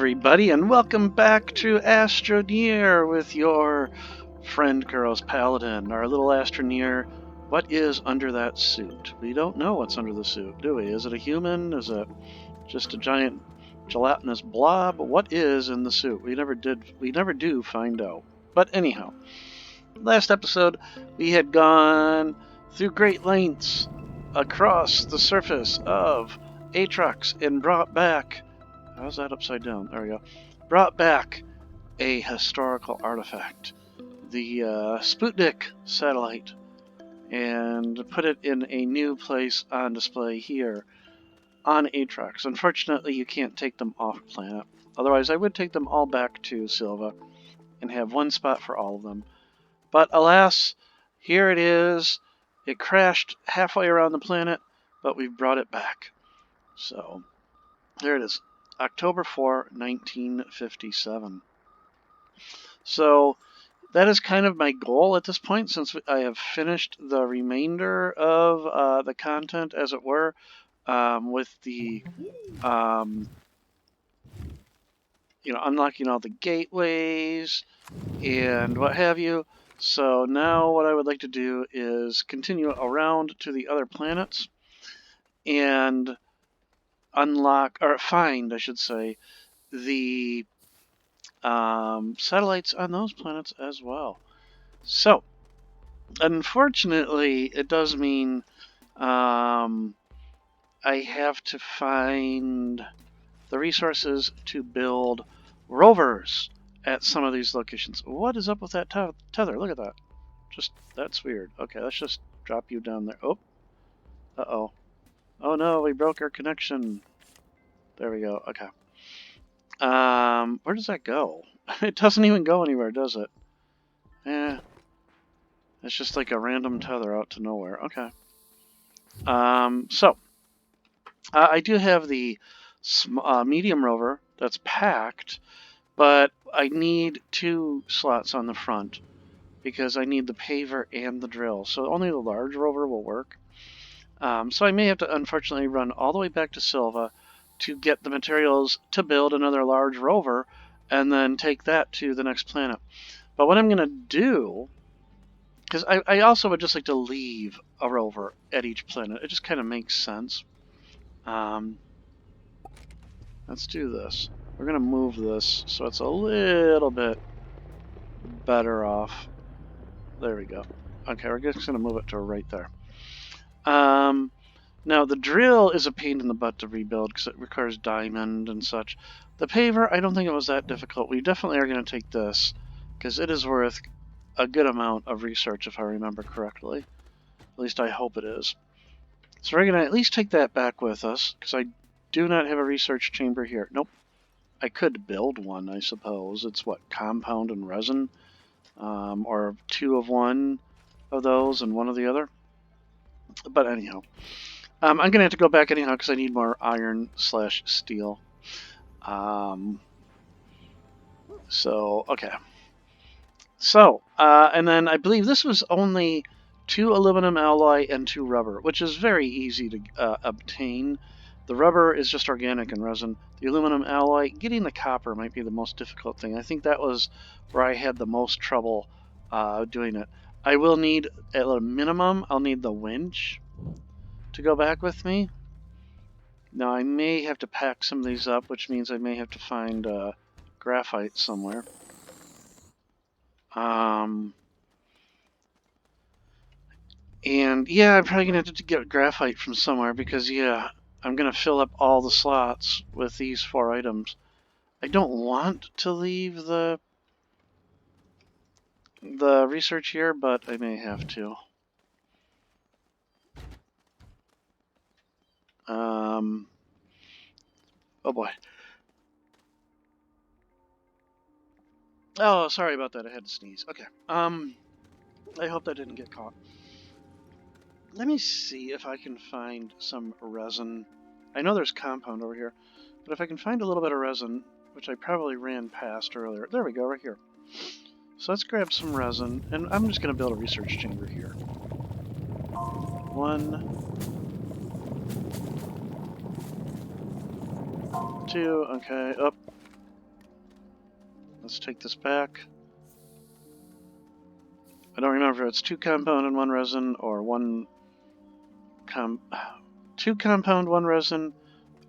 everybody, and welcome back to Astroneer with your friend Kuros Paladin. Our little Astroneer, what is under that suit? We don't know what's under the suit, do we? Is it a human? Is it just a giant gelatinous blob? What is in the suit? We never do find out. But anyhow, last episode we had gone through great lengths across the surface of Atrox and brought back. How's that upside down? There we go. Brought back a historical artifact, the Sputnik satellite, and put it in a new place on display here on Atrox. Unfortunately, you can't take them off planet. Otherwise, I would take them all back to Silva and have one spot for all of them. But alas, here it is. It crashed halfway around the planet, but we've brought it back. So, there it is. October 4, 1957. So that is kind of my goal at this point, since I have finished the remainder of the content, as it were, with the, unlocking all the gateways and what have you. So now what I would like to do is continue around to the other planets and find, I should say, the satellites on those planets as well. So, unfortunately, it does mean I have to find the resources to build rovers at some of these locations. What is up with that tether? Look at that. That's weird. Okay, let's just drop you down there. Oh. Uh-oh. Oh no, we broke our connection. There we go. Okay. Where does that go? It doesn't even go anywhere, does it? It's just like a random tether out to nowhere. Okay. I do have the medium rover that's packed, but I need 2 slots on the front because I need the paver and the drill. So only the large rover will work. So I may have to, unfortunately, run all the way back to Silva to get the materials to build another large rover and then take that to the next planet. But what I'm going to do, because I also would just like to leave a rover at each planet. It just kind of makes sense. Let's do this. We're going to move this so it's a little bit better off. There we go. Okay, we're just going to move it to right there. Now, the drill is a pain in the butt to rebuild because it requires diamond and such. The paver, I don't think it was that difficult. We definitely are going to take this because it is worth a good amount of research, if I remember correctly. At least I hope it is. So we're going to at least take that back with us because I do not have a research chamber here. Nope. I could build one, I suppose. It's what, compound and resin? Or 2 of one of those and 1 of the other. But anyhow, I'm going to have to go back anyhow because I need more iron/steel. Okay. So, and then I believe this was only 2 aluminum alloy and 2 rubber, which is very easy to obtain. The rubber is just organic and resin. The aluminum alloy, getting the copper might be the most difficult thing. I think that was where I had the most trouble doing it. I will need, at a minimum, I'll need the winch to go back with me. Now I may have to pack some of these up, which means I may have to find graphite somewhere. And yeah, I'm probably going to have to get graphite from somewhere because, yeah, I'm going to fill up all the slots with these 4 items. I don't want to leave the research here, but I may have to. Oh boy. Oh, sorry about that. I had to sneeze. Okay. I hope that didn't get caught. Let me see if I can find some resin. I know there's compound over here, but if I can find a little bit of resin, which I probably ran past earlier. There we go, right here. So let's grab some resin, and I'm just going to build a research chamber here. 1, 2, okay, up. Let's take this back. I don't remember if it's 2 compound and 1 resin, or 2 compound, 1 resin,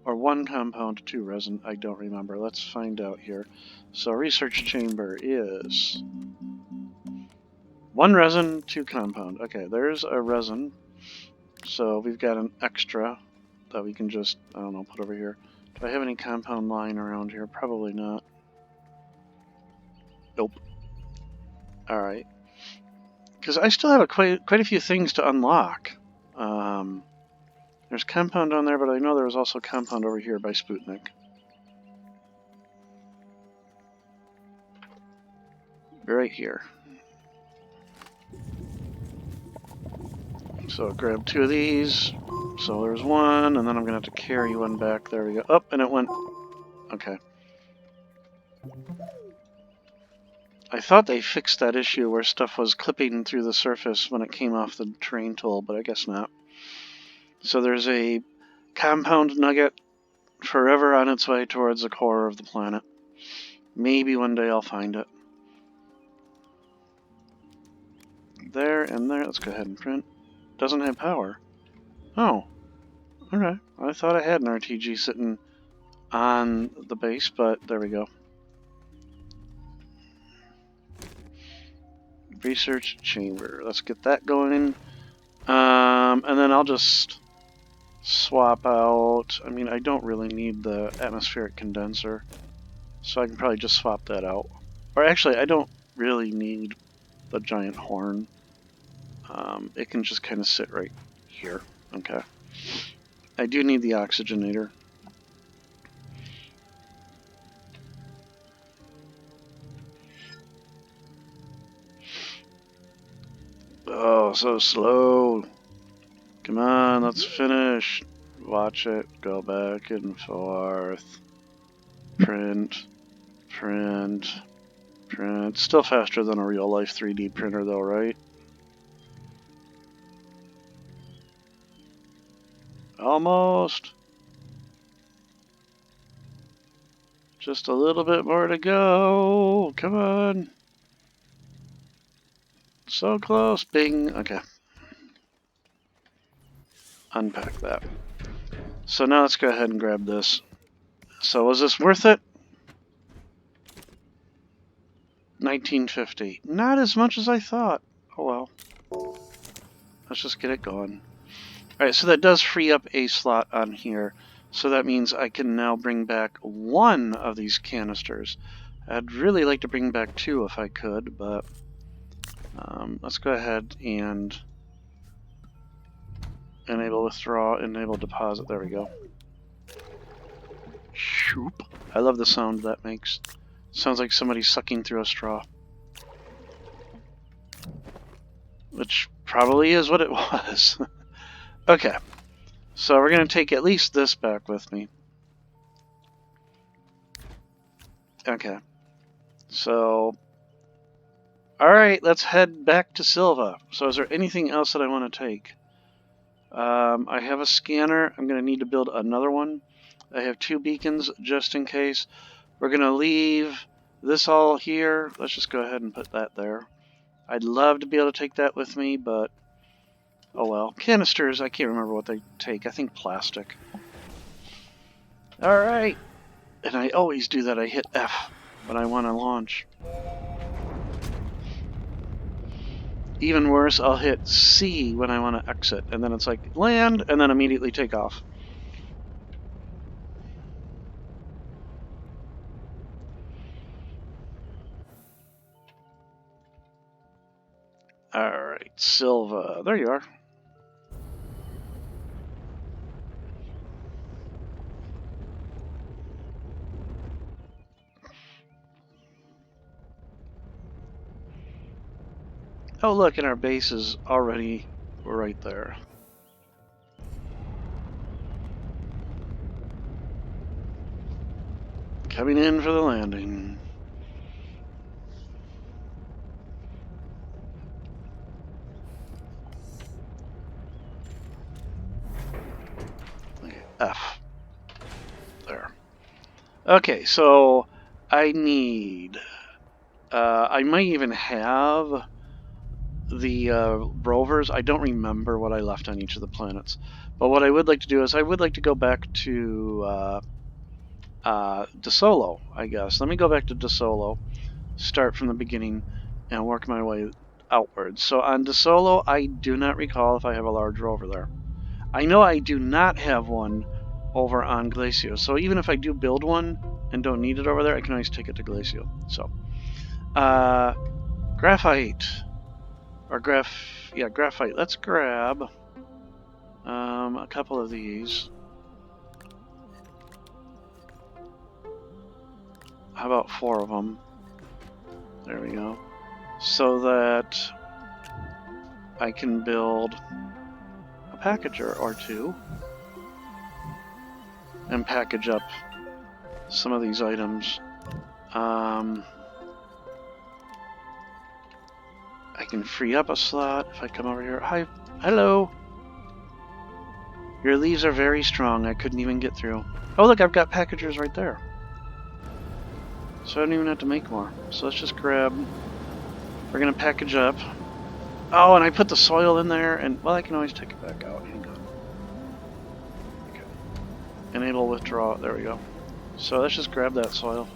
or 1 compound, 2 resin. I don't remember. Let's find out here. So research chamber is 1 resin, 2 compound. Okay, there's a resin. So we've got an extra that we can just, I don't know, put over here. Do I have any compound lying around here? Probably not. Nope. Alright. Because I still have quite a few things to unlock. There's compound on there, but I know there was also compound over here by Sputnik. Right here. So grab 2 of these. So there's 1, and then I'm going to have to carry 1 back. There we go. Up, and it went. Okay. I thought they fixed that issue where stuff was clipping through the surface when it came off the terrain tool, but I guess not. So there's a compound nugget forever on its way towards the core of the planet. Maybe one day I'll find it. There and there. Let's go ahead and print. Doesn't have power. Oh. Okay. I thought I had an RTG sitting on the base, but there we go. Research chamber. Let's get that going. And then I'll just swap out. I mean, I don't really need the atmospheric condenser, so I can probably just swap that out. Or actually, I don't really need the giant horn. It can just kind of sit right here. Okay. I do need the oxygenator. Oh, so slow. Come on, let's finish. Watch it. Go back and forth. Print. Print. Print. Still faster than a real-life 3D printer, though, right? Almost. Just a little bit more to go. Come on. So close. Bing. Okay. Unpack that. So now let's go ahead and grab this. So was this worth it? 1950. Not as much as I thought. Oh well. Let's just get it going. Alright, so that does free up a slot on here. So that means I can now bring back 1 of these canisters. I'd really like to bring back 2 if I could, but let's go ahead and enable withdraw, enable deposit. There we go. Shoop. I love the sound that makes. Sounds like somebody sucking through a straw. Which probably is what it was. Okay. So we're going to take at least this back with me. Okay. So, alright, let's head back to Silva. So is there anything else that I want to take? I have a scanner. I'm going to need to build another one. I have 2 beacons just in case. We're going to leave this all here. Let's just go ahead and put that there. I'd love to be able to take that with me, but oh well. Canisters, I can't remember what they take. I think plastic. Alright. And I always do that. I hit F when I want to launch. Even worse, I'll hit C when I want to exit. And then it's like, land, and then immediately take off. Alright, Silva. There you are. Oh look, and our base is already right there. Coming in for the landing. F. There. Okay, so I need I might even have the rovers. I don't remember what I left on each of the planets. But what I would like to do is I would like to go back to De Solo, I guess. Let me go back to De Solo, start from the beginning, and work my way outwards. So on De Solo, I do not recall if I have a large rover there. I know I do not have one over on Glacio. So even if I do build one and don't need it over there, I can always take it to Glacio. So, graphite. Or graphite. Let's grab a couple of these. How about 4 of them? There we go. So that I can build a packager or 2 and package up some of these items. I can free up a slot if I come over here. Hi, hello. Your leaves are very strong. I couldn't even get through. Oh, look, I've got packagers right there. So I don't even have to make more. So let's just grab. We're gonna package up. Oh, and I put the soil in there, and well, I can always take it back out. Hang on. Okay. Enable withdraw. There we go. So let's just grab that soil.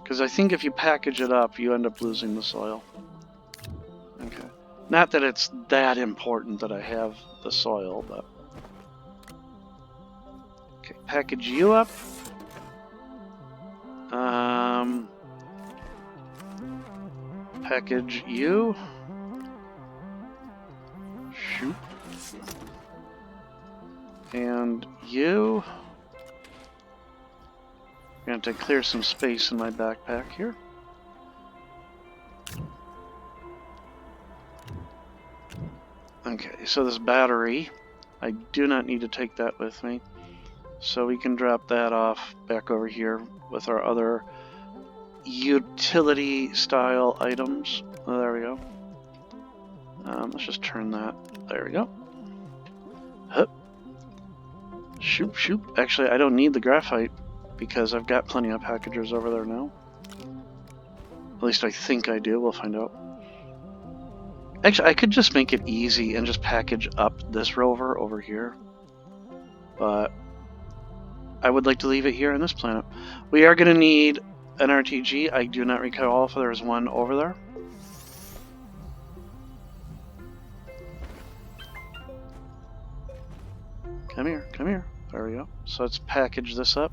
Because I think if you package it up, you end up losing the soil. Okay. Not that it's that important that I have the soil, but... Okay, package you up. Package you. Shoot. And you. I'm going to clear some space in my backpack here. Okay, so this battery, I do not need to take that with me. So we can drop that off back over here with our other utility style items. Oh, there we go. Let's just turn that. There we go. Hup. Shoop, shoop. Actually, I don't need the graphite because I've got plenty of packagers over there now. At least I think I do. We'll find out. Actually, I could just make it easy and just package up this rover over here. But I would like to leave it here on this planet. We are going to need an RTG. I do not recall if there is one over there. Come here, come here. There we go. So let's package this up.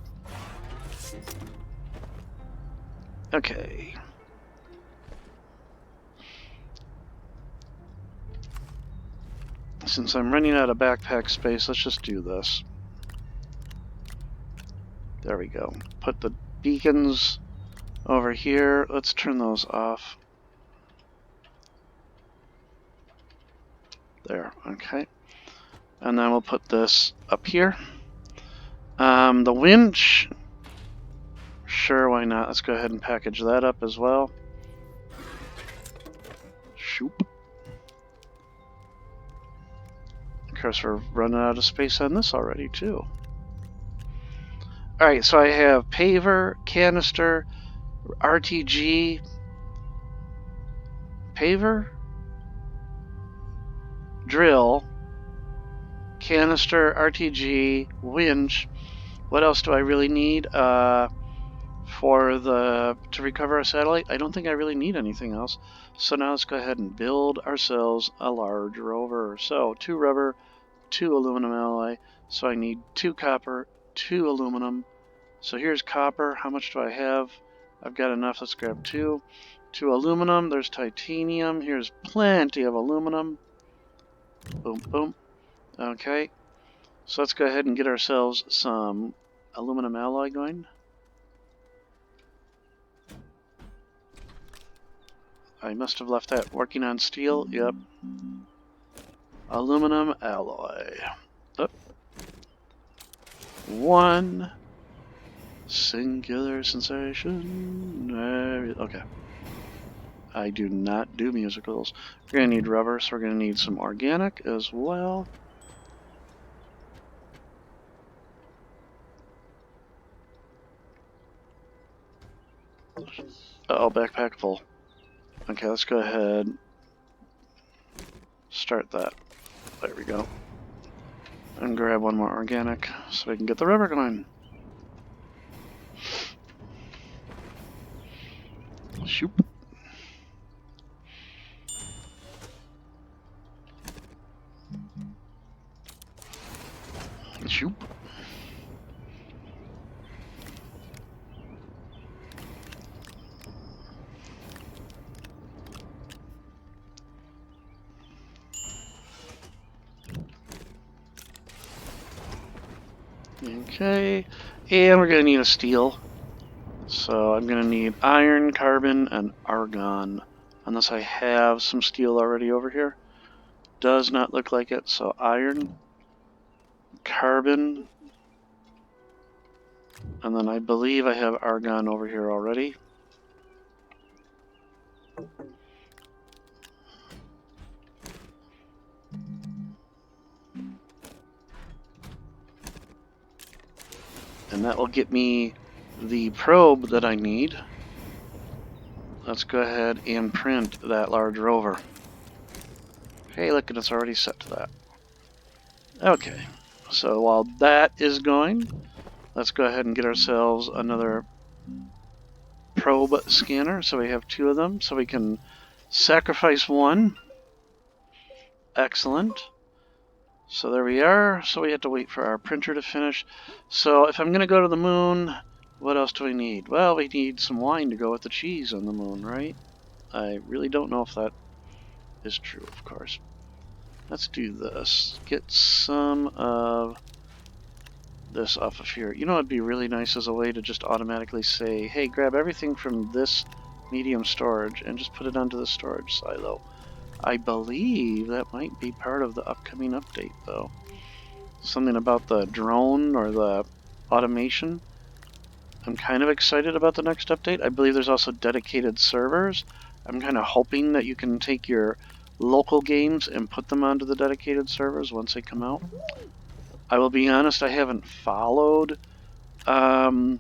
Okay. Since I'm running out of backpack space, let's just do this. There we go. Put the beacons over here. Let's turn those off. There, okay. And then we'll put this up here. The winch, sure, why not? Let's go ahead and package that up as well. Shoop. Of course, we're running out of space on this already, too. Alright, so I have paver, canister, RTG, paver, drill, canister, RTG, winch. What else do I really need to recover our satellite? I don't think I really need anything else. So now let's go ahead and build ourselves a large rover. So 2 rubber, 2 aluminum alloy. So I need 2 copper, 2 aluminum. So here's copper. How much do I have? I've got enough. Let's grab 2. 2 aluminum. There's titanium. Here's plenty of aluminum. Boom, boom. Okay. So let's go ahead and get ourselves some aluminum alloy going. I must have left that working on steel. Yep. Aluminum alloy. Oh. 1 singular sensation. Okay. I do not do musicals. We're going to need rubber, so we're going to need some organic as well. Oh, backpack full. Okay, let's go ahead. Start that. There we go. And grab one more organic so we can get the river going. Shoop. Shoop. Okay, and we're gonna need a steel. So I'm gonna need iron, carbon, and argon. Unless I have some steel already over here. Does not look like it, so iron, carbon, and then I believe I have argon over here already. And that will get me the probe that I need. Let's go ahead and print that large rover. Hey, look, it's already set to that. Okay, so while that is going, let's go ahead and get ourselves another probe scanner. So we have two of them, so we can sacrifice one. Excellent. So there we are. So we have to wait for our printer to finish. So if I'm going to go to the moon, what else do we need? Well, we need some wine to go with the cheese on the moon, right? I really don't know if that is true, of course. Let's do this. Get some of this off of here. You know, it'd be really nice as a way to just automatically say, hey, grab everything from this medium storage and just put it onto the storage silo. I believe that might be part of the upcoming update, though. Something about the drone or the automation. I'm kind of excited about the next update. I believe there's also dedicated servers. I'm kind of hoping that you can take your local games and put them onto the dedicated servers once they come out. I will be honest, I haven't followed the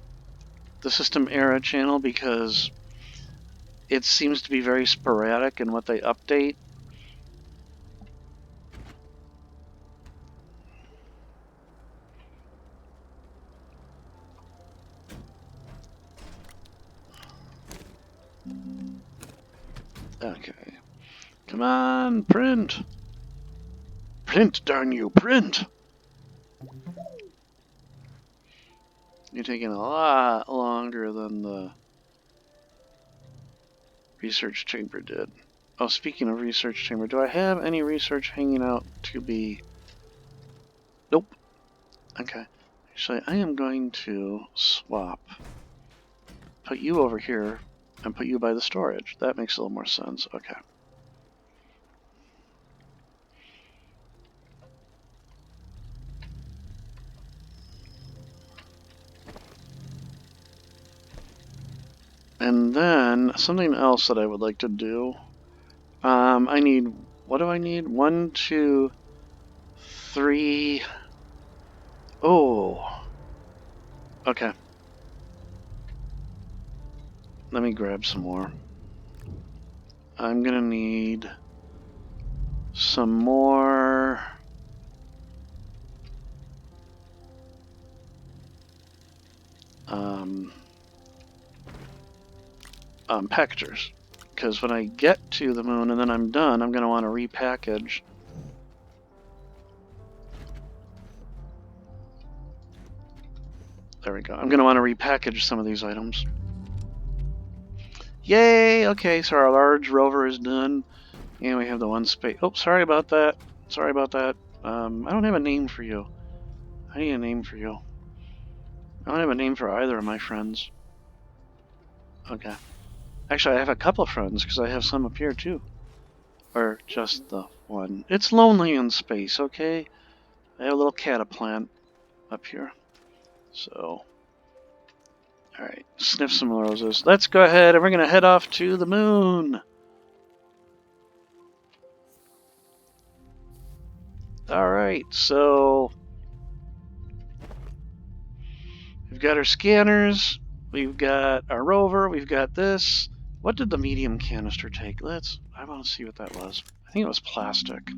System Era channel because it seems to be very sporadic in what they update. Okay. Come on, print! Print, darn you, print! You're taking a lot longer than the research chamber did. Oh, speaking of research chamber, do I have any research hanging out to be... Nope. Okay. Actually, I am going to swap. Put you over here and put you by the storage. That makes a little more sense. Okay. And then something else that I would like to do. I need, what do I need? 1, 2, 3. Oh. Okay. Let me grab some more. I'm gonna need some more. Packagers. Because when I get to the moon and then I'm done, I'm going to want to repackage. There we go. I'm going to want to repackage some of these items. Yay! Okay, so our large rover is done. And we have the one space. Oh, sorry about that. Sorry about that. I don't have a name for you. I need a name for you. I don't have a name for either of my friends. Okay. Actually, I have a couple friends because I have some up here too. Or just the one. It's lonely in space, okay? I have a little cataplant up here. So, alright, sniff some roses. Let's go ahead and we're going to head off to the moon. Alright, so we've got our scanners. We've got our rover. We've got this. What did the medium canister take? I want to see what that was. I think it was plastic.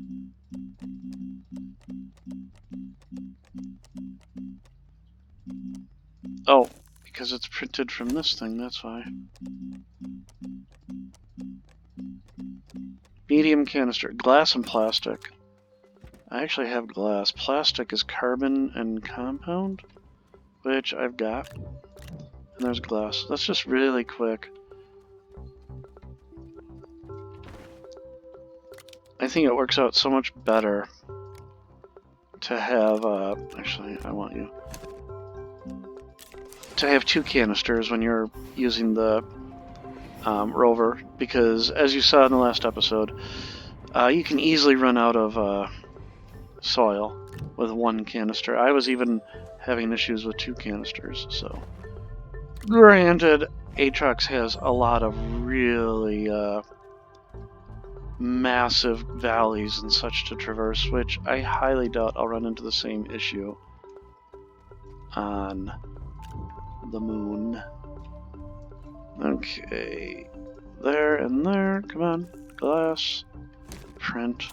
Oh, because it's printed from this thing, that's why. Medium canister. Glass and plastic. I actually have glass. Plastic is carbon and compound, which I've got. And there's glass. That's just really quick. I think it works out so much better to have, actually, I want you to have 2 canisters when you're using the rover, because as you saw in the last episode, you can easily run out of soil with 1 canister. I was even having issues with 2 canisters, so. Granted, Aatrox has a lot of really massive valleys and such to traverse, which I highly doubt I'll run into the same issue on the moon. Okay, there and there, come on, glass, print.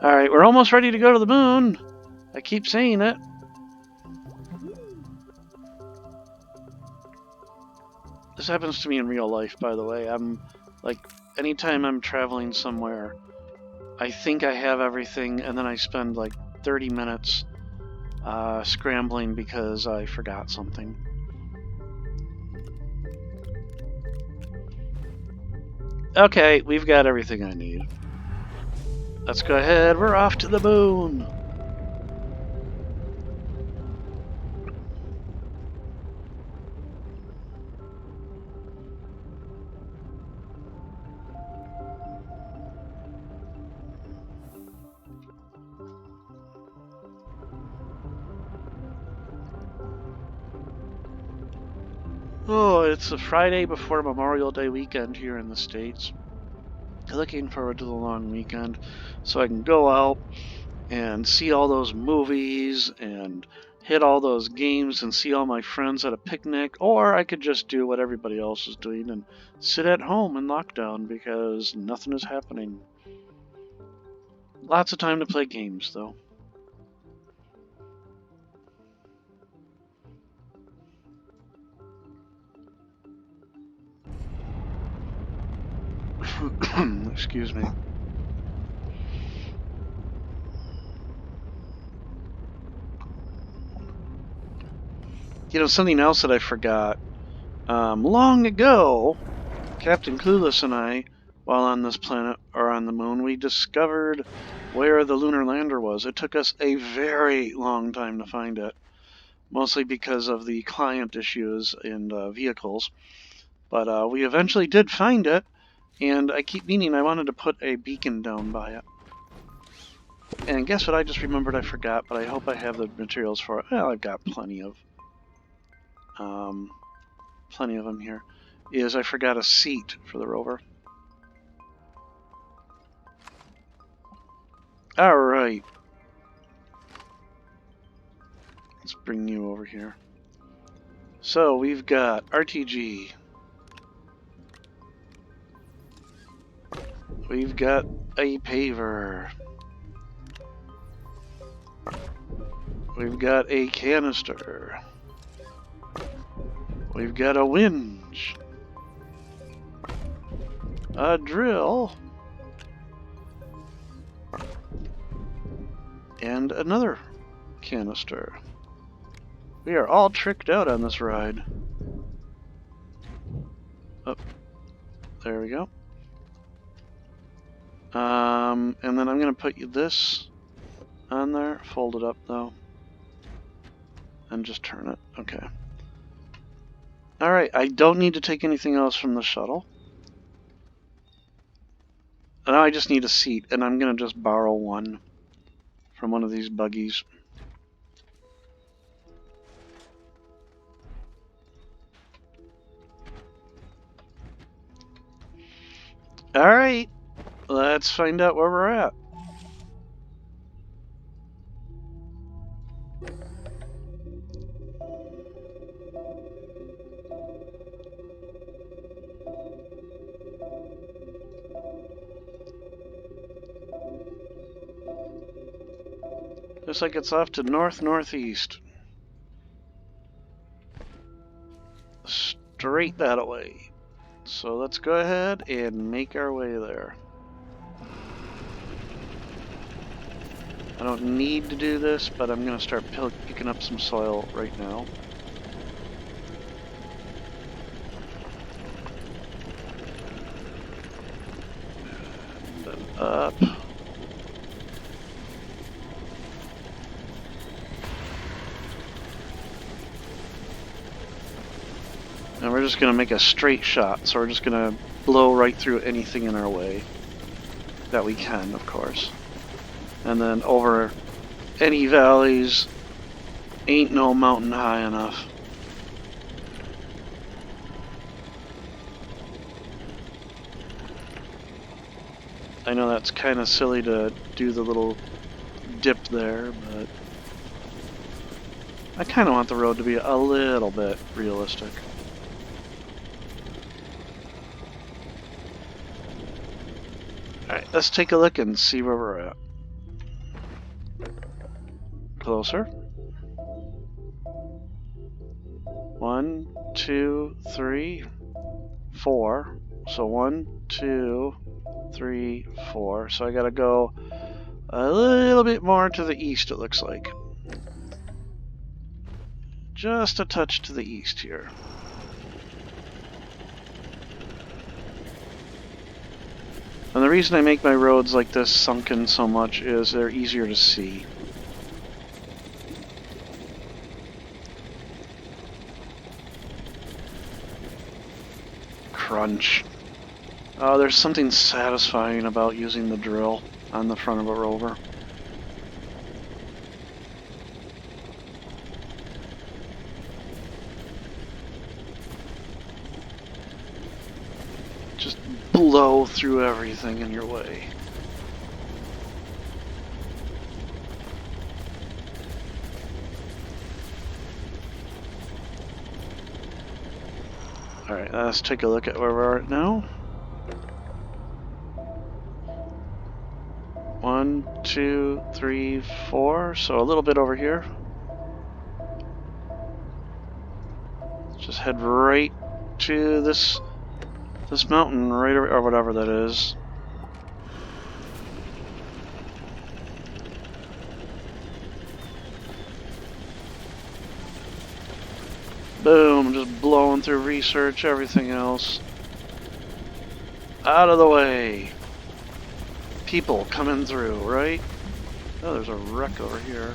Alright, we're almost ready to go to the moon. I keep saying it. This happens to me in real life, by the way. I'm like, anytime I'm traveling somewhere, I think I have everything, and then I spend like 30 minutes scrambling because I forgot something. Okay, we've got everything I need. Let's go ahead, we're off to the moon! Oh, it's a Friday before Memorial Day weekend here in the States. Looking forward to the long weekend so I can go out and see all those movies and hit all those games and see all my friends at a picnic, or I could just do what everybody else is doing and sit at home in lockdown because nothing is happening. Lots of time to play games, though. Excuse me. You know, something else that I forgot. Long ago, Captain Clueless and I, while on this planet, or on the moon, we discovered where the lunar lander was. It took us a very long time to find it, mostly because of the client issues in vehicles. But we eventually did find it, and I keep meaning I wanted to put a beacon down by it. And guess what I just remembered I forgot, but I hope I have the materials for it. Well, I've got plenty of them here. Is I forgot a seat for the rover. Alright. Let's bring you over here. So we've got RTG. We've got a paver. We've got a canister. We've got a winch. A drill. And another canister. We are all tricked out on this ride. Oh, there we go. And then I'm going to put this on there. Fold it up, though. And just turn it. Okay. Alright, I don't need to take anything else from the shuttle. Now I just need a seat, and I'm going to just borrow one from one of these buggies. Alright, let's find out where we're at. Looks like it's off to north-northeast. Straight that way. So let's go ahead and make our way there. I don't need to do this, but I'm going to start picking up some soil right now. Then up. And we're just going to make a straight shot, so we're just going to blow right through anything in our way. That we can, of course. And then over any valleys, ain't no mountain high enough. I know that's kind of silly to do the little dip there, but I kind of want the road to be a little bit realistic. Alright, let's take a look and see where we're at. Closer. 1, 2, 3, 4. So 1, 2, 3, 4. So I gotta go a little bit more to the east, it looks like. Just a touch to the east here. And the reason I make my roads like this sunken so much is they're easier to see. Crunch. Oh, there's something satisfying about using the drill on the front of a rover. Just blow through everything in your way. Alright, let's take a look at where we're at now. 1, 2, 3, 4. So a little bit over here. Just head right to this mountain right over, or whatever that is. Boom, just blowing through research, everything else. Out of the way. People coming through, right? Oh, there's a wreck over here.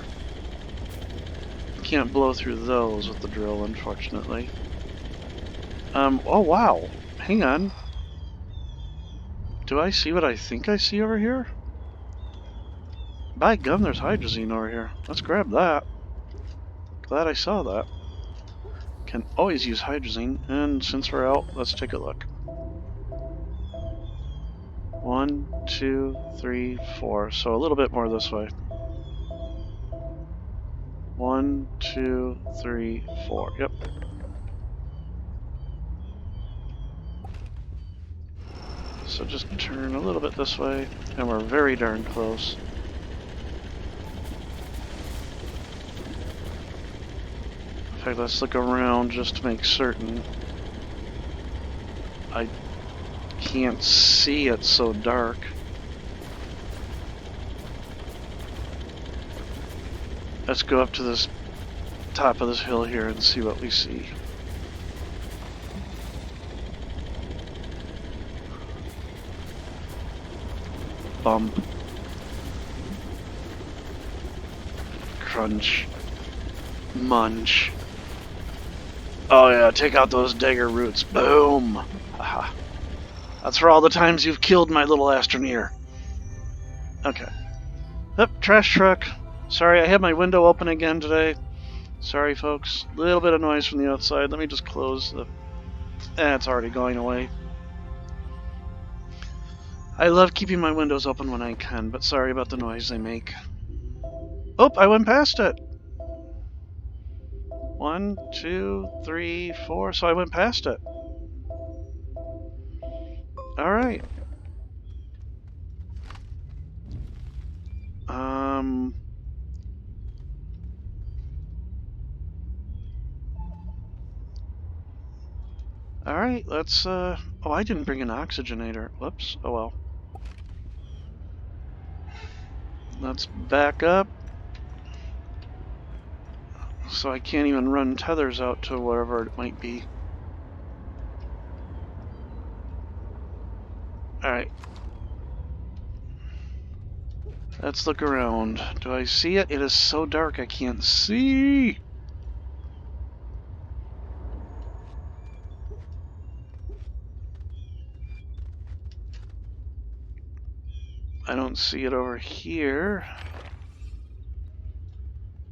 Can't blow through those with the drill, unfortunately. Oh wow. Hang on. Do I see what I think I see over here? By gum, there's hydrazine over here. Let's grab that. Glad I saw that. Can always use hydrazine, and since we're out, let's take a look. 1, 2, 3, 4. So a little bit more this way. 1, 2, 3, 4. Yep. So just turn a little bit this way, and we're very darn close. In fact, let's look around just to make certain. I can't see, it's so dark. Let's go up to this top of this hill here and see what we see. Bump. Crunch. Munch. Oh yeah, take out those dagger roots. Boom! Haha. That's for all the times you've killed my little Astroneer. Okay. Yep, trash truck. Sorry, I had my window open again today. Sorry, folks. Little bit of noise from the outside. Let me just close the... it's already going away. I love keeping my windows open when I can, but sorry about the noise they make. Oh, I went past it. 1, 2, 3, 4. So I went past it. Alright. Alright, let's, oh, I didn't bring an oxygenator. Whoops, oh well. Let's back up. So I can't even run tethers out to whatever it might be. Alright. Let's look around. Do I see it? It is so dark I can't see. I don't see it over here.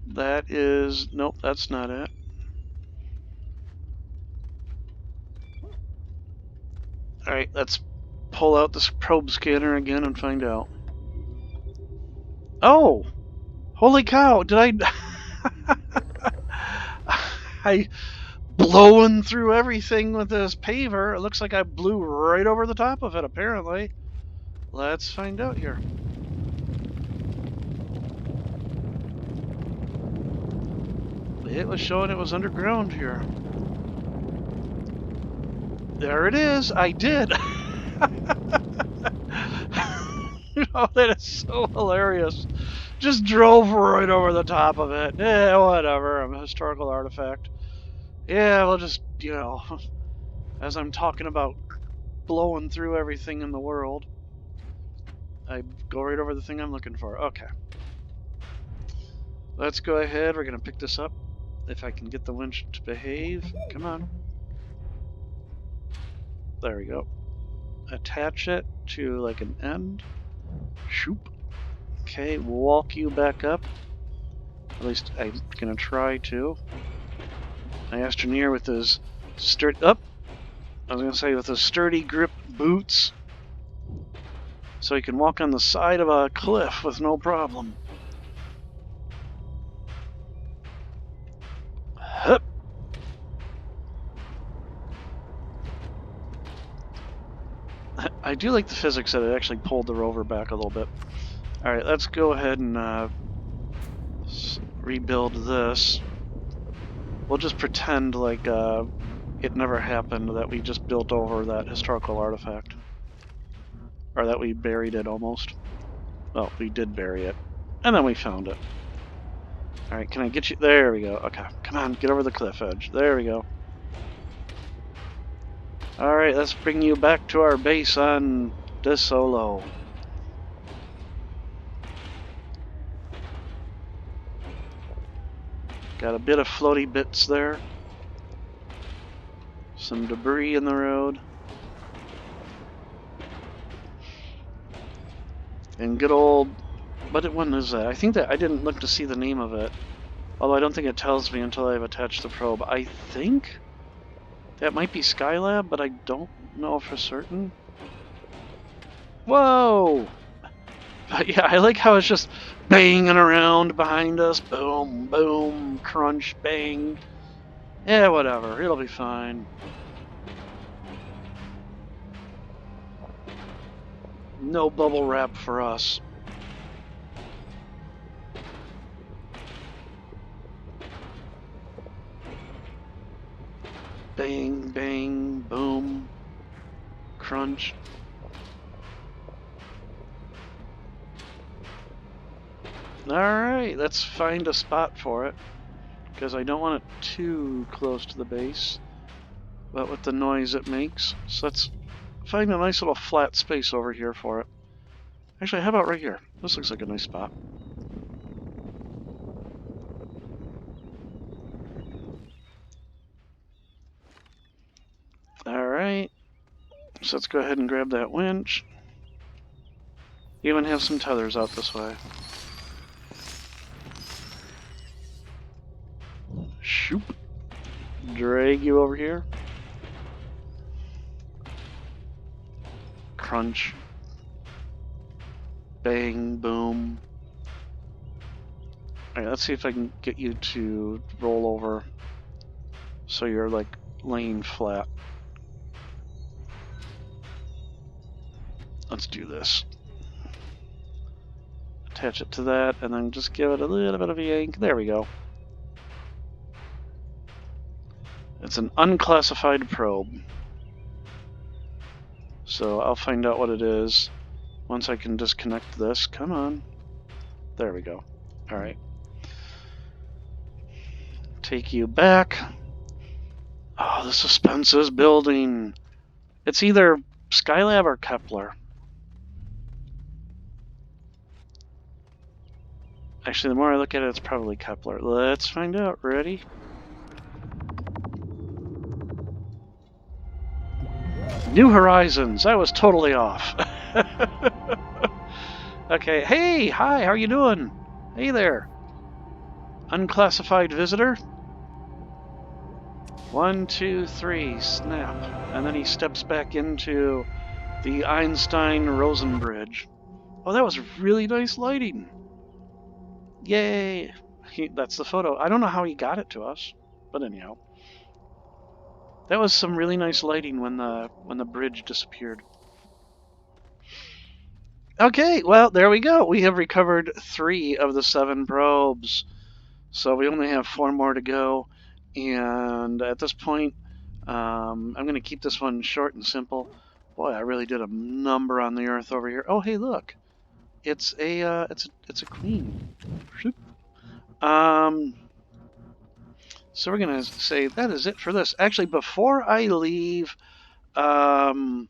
That is... Nope, that's not it. Alright, let's pull out this probe scanner again and find out. Oh! Holy cow! Did I blowing through everything with this paver. It looks like I blew right over the top of it, apparently. Let's find out here. It was showing it was underground here. There it is. I did. Oh, that is so hilarious. Just drove right over the top of it. Yeah, whatever. I'm a historical artifact. Yeah, we'll just, you know, as I'm talking about blowing through everything in the world, I go right over the thing I'm looking for. Okay. Let's go ahead. We're going to pick this up. If I can get the winch to behave. Come on. There we go. Attach it to like an end. Shoop. Okay, walk you back up. At least I'm going to try to. My Astroneer with his sturdy... Up! I was going to say with his sturdy grip boots. So he can walk on the side of a cliff with no problem. Hup! I do like the physics that it actually pulled the rover back a little bit. Alright, let's go ahead and rebuild this. We'll just pretend like it never happened, that we just built over that historical artifact. Or that we buried it almost. Well, we did bury it. And then we found it. Alright, can I get you? There we go. Okay, come on, get over the cliff edge. There we go. Alright, let's bring you back to our base on De Solo. Got a bit of floaty bits there. Some debris in the road. And good old... What one is that? I think that I didn't look to see the name of it. Although I don't think it tells me until I've attached the probe. I think that might be Skylab, but I don't know for certain. Whoa! But yeah, I like how it's just banging around behind us. Boom, boom, crunch, bang. Yeah, whatever. It'll be fine. No bubble wrap for us. Bang, bang, boom, crunch. Alright, let's find a spot for it, because I don't want it too close to the base, but with the noise it makes. So let's find a nice little flat space over here for it. Actually, how about right here? This looks like a nice spot. Alright, so let's go ahead and grab that winch. Even have some tethers out this way. Shoop. Drag you over here. Crunch. Bang, boom. Alright, let's see if I can get you to roll over so you're like laying flat. Let's do this. Attach it to that and then just give it a little bit of a yank. There we go. It's an unclassified probe. So I'll find out what it is once I can disconnect this. Come on. There we go. All right. Take you back. Oh, the suspense is building. It's either Skylab or Kepler. Actually, the more I look at it, it's probably Kepler. Let's find out. Ready? New Horizons. I was totally off. Okay. Hey, hi. How are you doing? Hey there. Unclassified visitor. 1, 2, 3. Snap. And then he steps back into the Einstein-Rosen bridge. Oh, that was really nice lighting. Yay. That's the photo. I don't know how he got it to us, but anyhow. That was some really nice lighting when the bridge disappeared. Okay, well, there we go. We have recovered 3 of the 7 probes. So we only have 4 more to go. And at this point, I'm going to keep this one short and simple. Boy, I really did a number on the Earth over here. Oh, hey, look. It's a queen. So we're going to say that is it for this. Actually, before I leave De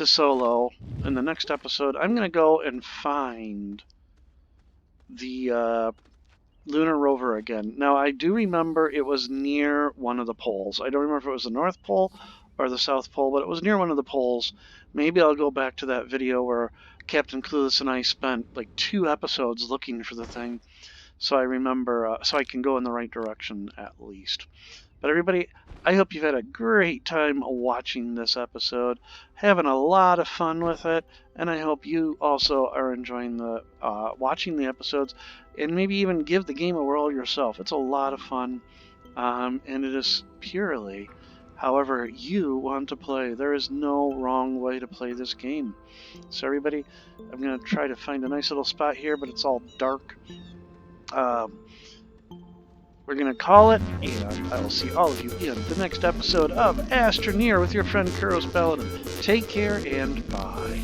Solo in the next episode, I'm going to go and find the lunar rover again. Now, I do remember it was near one of the poles. I don't remember if it was the North Pole or the South Pole, but it was near one of the poles. Maybe I'll go back to that video where Captain Clueless and I spent like 2 episodes looking for the thing. So I remember, so I can go in the right direction at least. But everybody, I hope you've had a great time watching this episode, having a lot of fun with it, and I hope you also are enjoying the watching the episodes, and maybe even give the game a whirl yourself. It's a lot of fun, and it is purely however you want to play. There is no wrong way to play this game. So everybody, I'm going to try to find a nice little spot here, but it's all dark. We're going to call it, and I will see all of you in the next episode of Astroneer with your friend Kuros Paladin. Take care, and bye.